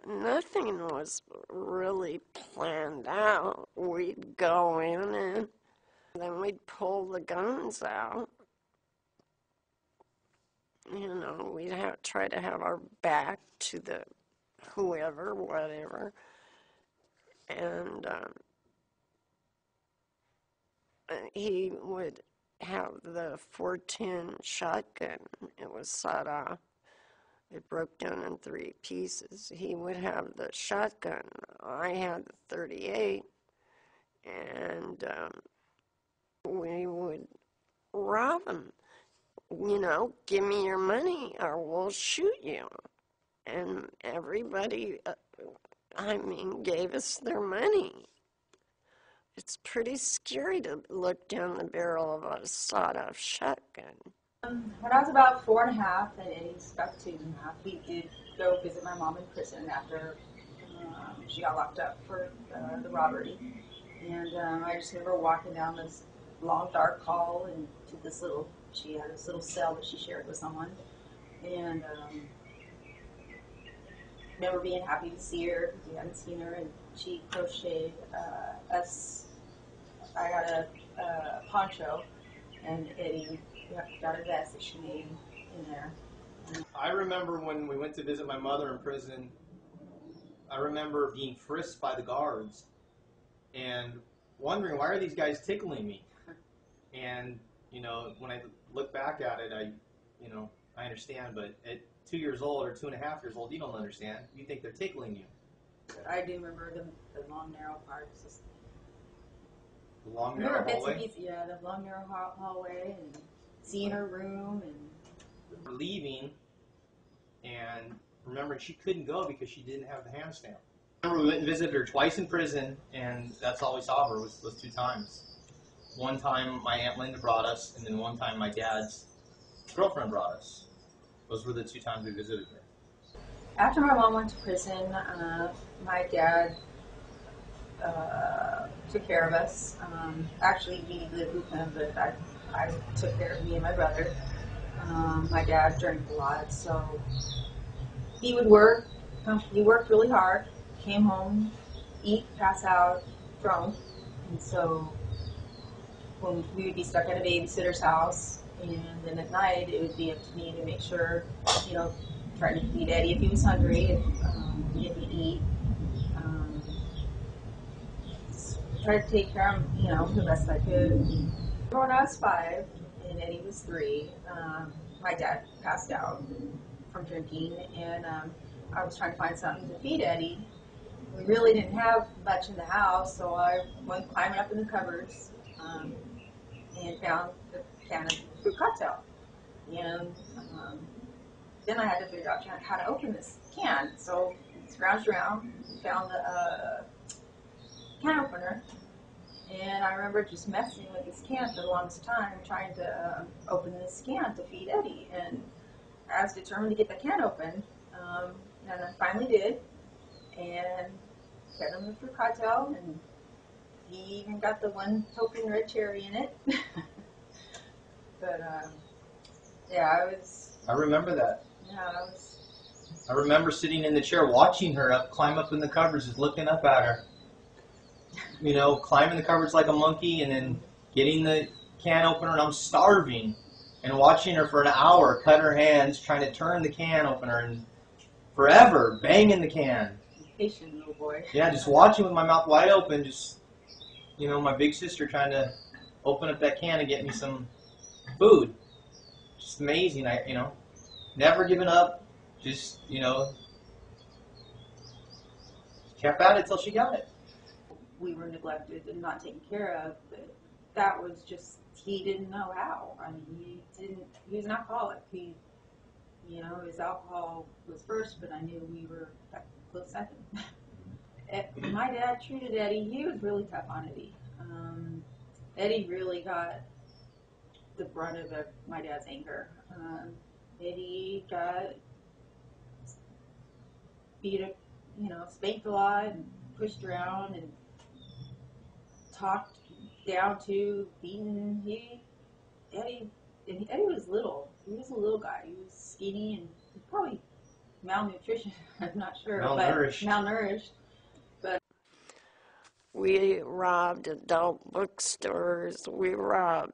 Nothing was really planned out. We'd go in and then we'd pull the guns out. We'd try to have our back to the whoever, whatever. And he would have the 410 shotgun. It was sawed off. It broke down in 3 pieces. He would have the shotgun. I had the 38. And we would rob him. Give me your money or we'll shoot you. And everybody, gave us their money. It's pretty scary to look down the barrel of a sawed-off shotgun. When I was about 4.5 and Eddie's about 2.5, we did go visit my mom in prison after she got locked up for the robbery. And I just remember walking down this long, dark hall and to this she had this little cell that she shared with someone. And remember being happy to see her because we hadn't seen her, and she crocheted I got a poncho, and Eddie got a vest that she made in there. I remember when we went to visit my mother in prison, I remember being frisked by the guards and wondering, why are these guys tickling me? And, when I look back at it, I understand, but at 2 years old or 2.5 years old, you don't understand. You think they're tickling you. I do remember the long, narrow parts. The long, narrow hallway? Bits and pieces, yeah, the long, narrow hallway, and seeing her room. And we're leaving, and remembering she couldn't go because she didn't have the hand stamp. I remember we went and visited her twice in prison, and that's all we saw of her was those 2 times. One time my Aunt Linda brought us, and then one time my dad's girlfriend brought us. Those were the 2 times we visited her. After my mom went to prison, my dad took care of us. Actually, he lived with him, but I took care of me and my brother. My dad drank a lot, so he would work. He worked really hard, came home, eat, pass out, drunk. And so when we would be stuck at a babysitter's house, and then at night it would be up to me to make sure, trying to feed Eddie if he was hungry, and get to eat. Tried to take care of him, the best I could. When I was 5 and Eddie was 3, my dad passed out from drinking, and I was trying to find something to feed Eddie. We really didn't have much in the house, so I went climbing up in the cupboards and found the can of fruit cocktail. And then I had to figure out how to open this can. So I scrounged around, found the can opener, and I remember just messing with this can for the longest time, trying to open this can to feed Eddie. And I was determined to get the can open, and I finally did, and fed him the fruit cocktail, and he even got the one token red cherry in it. But yeah, I remember that. Yeah, I remember sitting in the chair watching her climb up in the cupboards, just looking up at her. Climbing the cupboards like a monkey, and then getting the can opener, and I'm starving, and watching her for an hour cut her hands trying to turn the can opener, and forever banging the can. Patient little boy. Yeah, just watching with my mouth wide open, just my big sister trying to open up that can and get me some food. Just amazing. Never given up. Just kept at it till she got it. We were neglected and not taken care of, but that was just, he didn't know how. I mean, he was an alcoholic. His alcohol was first, but I knew we were a close second. My dad treated Eddie, he was really tough on Eddie. Eddie really got the brunt of my dad's anger. Eddie got spanked a lot and pushed around and talked down to, beaten. Eddie was little. He was a little guy. He was skinny and probably malnutrition. I'm not sure, Malnourished. but malnourished. We robbed adult bookstores. We robbed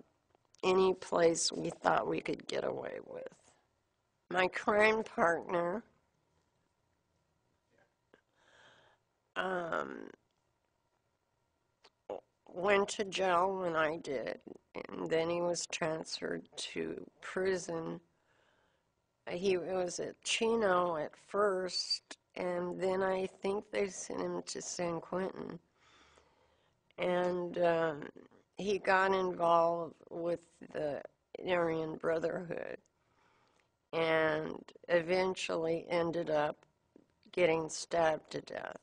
any place we thought we could get away with. My crime partner went to jail when I did, and then he was transferred to prison. He was at Chino at first, and then I think they sent him to San Quentin. And he got involved with the Aryan Brotherhood and eventually ended up getting stabbed to death.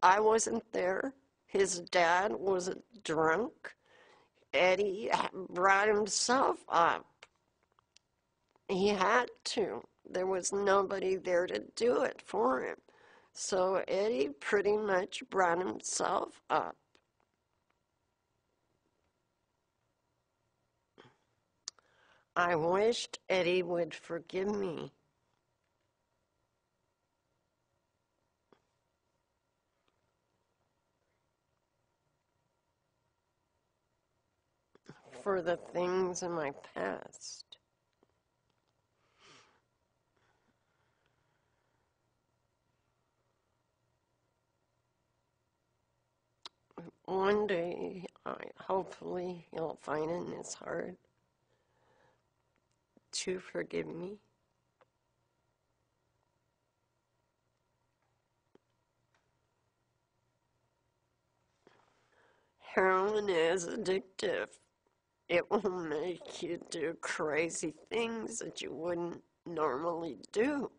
I wasn't there. His dad was drunk. Eddie brought himself up. He had to. There was nobody there to do it for him. So Eddie pretty much brought himself up. I wished Eddie would forgive me. For the things in my past. One day, hopefully, he'll find it in his heart to forgive me. Heroin is addictive. It will make you do crazy things that you wouldn't normally do.